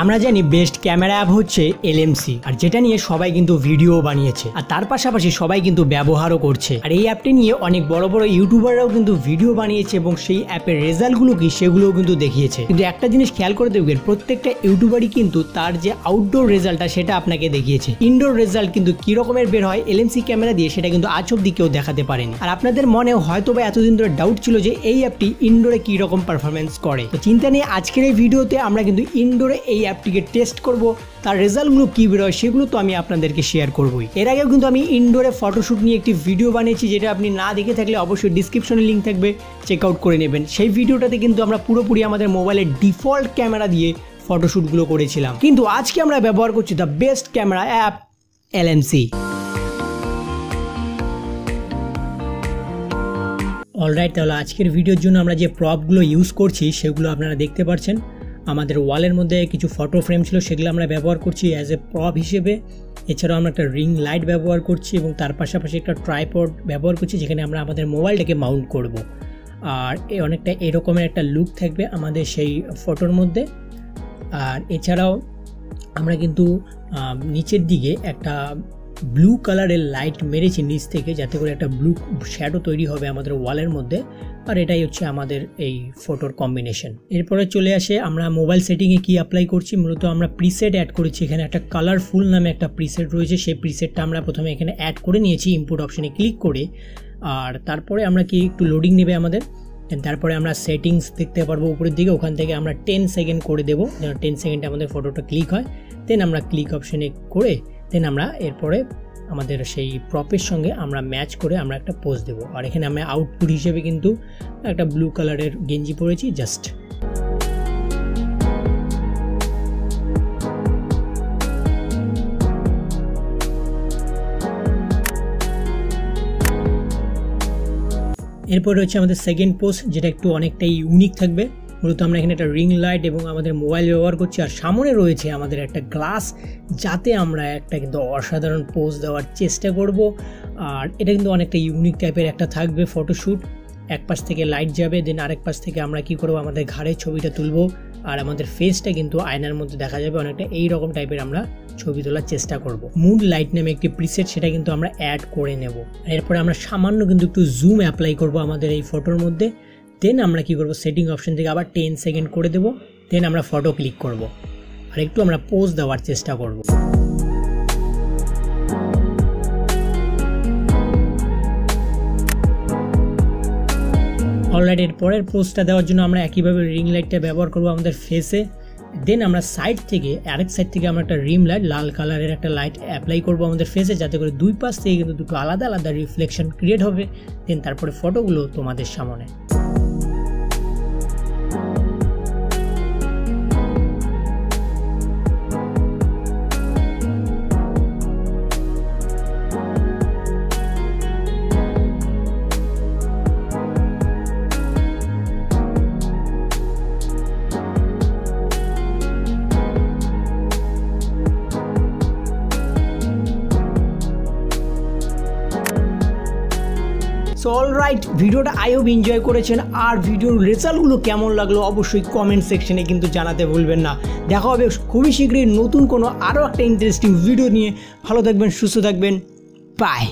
আমরা জানি best camera app হচ্ছে LMC, আর যেটা নিয়ে সবাই কিন্তু ভিডিও বানিয়েছে আর তার পাশাপাশি সবাই কিন্তু ব্যবহারও করছে। আর এই অ্যাপটি নিয়ে অনেক বড় বড় ইউটিউবাররাও কিন্তু ভিডিও বানিয়েছে এবং সেই অ্যাপের রেজাল্টগুলো কি সেগুলোও কিন্তু দেখিয়েছে। কিন্তু একটা জিনিস খেয়াল করে দেখবেন, প্রত্যেকটা ইউটিউবারই কিন্তু তার যে আউটডোর রেজাল্টটা সেটা আপনাকে দেখিয়েছে। ইনডোর রেজাল্ট কিন্তু কি রকমের বের হয় LMC ক্যামেরা দিয়ে সেটা কিন্তু আজ অব্দি কেউ দেখাতে পারেনি। আর আপনাদের মনেও হয়তো বা এতদিন ধরে ডাউট ছিল যে এই অ্যাপটি ইনডোরে কি রকম পারফরমেন্স করে। তো চিন্তা নেই, আজকের এই ভিডিওতে আমরা কিন্তু ইনডোরে এই অ্যাপটিকে টেস্ট করব, তার রেজাল্টগুলো কী বেরোয় সেগুলো তো আমি আপনাদেরকে শেয়ার করবই। এর আগেও কিন্তু আমি ইনডোরে ফটোশ্যুট নিয়ে একটি ভিডিও বানিয়েছি, যেটা আপনি না দেখে থাকলে অবশ্যই ডিসক্রিপশনে লিঙ্ক থাকবে, চেক আউট করে নেবেন। সেই ভিডিওটাতে কিন্তু আমরা পুরোপুরি আমাদের মোবাইলের ডিফল্ট ক্যামেরা দিয়ে ফটোশ্যুটগুলো করেছিলাম। কিন্তু আজকে আমরা ব্যবহার করছি the best camera app LMC। Alright, তাহলে আজকের ভিডিওর জন্য আমরা যে প্রপগুলো ইউজ করছি সেগুলো আপনারা দেখতে পাচ্ছেন। আমাদের ওয়ালের মধ্যে কিছু ফটো ফ্রেম ছিল, সেগুলো আমরা ব্যবহার করছি অ্যাজ এ প্রপ হিসেবে। এছাড়াও আমরা একটা রিং লাইট ব্যবহার করছি এবং তার পাশাপাশি একটা ট্রাইপড ব্যবহার করছি, যেখানে আমরা আমাদের মোবাইলটাকে মাউন্ট করব। আর অনেকটা এরকমের একটা লুক থাকবে আমাদের সেই ফটোর মধ্যে। আর এছাড়াও আমরা কিন্তু নিচের দিকে একটা ব্লু কালারের লাইট মেরেছি নিচ থেকে, যাতে করে একটা ব্লু শ্যাডো তৈরি হবে আমাদের ওয়ালের মধ্যে। আর এটাই হচ্ছে আমাদের এই ফটোর কম্বিনেশন। এরপরে চলে আসে আমরা মোবাইল সেটিংয়ে কি অ্যাপ্লাই করছি। মূলত আমরা প্রিসেট অ্যাড করেছি। এখানে একটা কালারফুল নামে একটা প্রিসেট রয়েছে, সেই প্রিসেটটা আমরা প্রথমে এখানে অ্যাড করে নিয়েছি ইনপুট অপশনে ক্লিক করে। আর তারপরে আমরা কি একটু লোডিং নেবে আমাদের, তারপরে আমরা সেটিংস দেখতে পারবো উপরের দিকে, ওখান থেকে আমরা 10 সেকেন্ড করে দেবো, যেন 10 সেকেন্ডে আমাদের ফটোটা ক্লিক হয়। দেন আমরা ক্লিক অপশনে করে দেন আমরা এরপরে আমাদের সেই প্রপের সঙ্গে আমরা ম্যাচ করে আমরা একটা পোজ দেবো। আর এখানে আমরা আউটপুট হিসেবে কিন্তু একটা ব্লু কালারের গেঞ্জি পরেছি জাস্ট। এরপরে হচ্ছে আমাদের সেকেন্ড পোজ, যেটা একটু অনেকটাই ইউনিক থাকবে। মূলত আমরা এখানে একটা রিং লাইট এবং আমাদের মোবাইল ব্যবহার করছি, আর সামনে রয়েছে আমাদের একটা গ্লাস, যাতে আমরা একটা কিন্তু অসাধারণ পোজ দেওয়ার চেষ্টা করব। আর এটা কিন্তু অনেকটা ইউনিক টাইপের একটা থাকবে ফটোশ্যুট। এক পাশ থেকে লাইট যাবে, দেন আরেক পাশ থেকে আমরা কি করব, আমাদের ঘাড়ের ছবিটা তুলব, আর আমাদের ফেসটা কিন্তু আয়নার মধ্যে দেখা যাবে। অনেকটা এই রকম টাইপের আমরা ছবি তোলার চেষ্টা করব। মুড লাইট নামে একটি প্রিসেট, সেটা কিন্তু আমরা অ্যাড করে নেব। এরপরে আমরা সামান্য কিন্তু একটু জুম অ্যাপ্লাই করব আমাদের এই ফটোর মধ্যে। দেন আমরা কি করব, সেটিং অপশন থেকে আবার 10 সেকেন্ড করে দেব। দেন আমরা ফটো ক্লিক করব আর একটু আমরা পোজ দেওয়ার চেষ্টা করব। অলরাইট, এর পরের পোজটা দেওয়ার জন্য আমরা একইভাবে রিং লাইটটা ব্যবহার করব আমাদের ফেসে। দেন আমরা সাইড থেকে আরেক সাইড থেকে আমরা একটা রিম লাইট, লাল কালারের একটা লাইট অ্যাপ্লাই করব আমাদের ফেসে, যাতে করে দুই পাশ থেকে কিন্তু দুটো আলাদা আলাদা রিফ্লেকশন ক্রিয়েট হবে। দেন তারপরে ফটোগুলো তোমাদের সামনে। সো অলরাইট, ভিডিওটা আই হোপ এনজয় করেছেন। আর ভিডিওর রেজাল্টগুলো কেমন লাগলো অবশ্যই কমেন্ট সেকশনে কিন্তু জানাতে ভুলবেন না। দেখা হবে খুবই শীঘ্রই নতুন কোনো আরও একটা ইন্টারেস্টিং ভিডিও নিয়ে। ভালো থাকবেন, সুস্থ থাকবেন, বাই।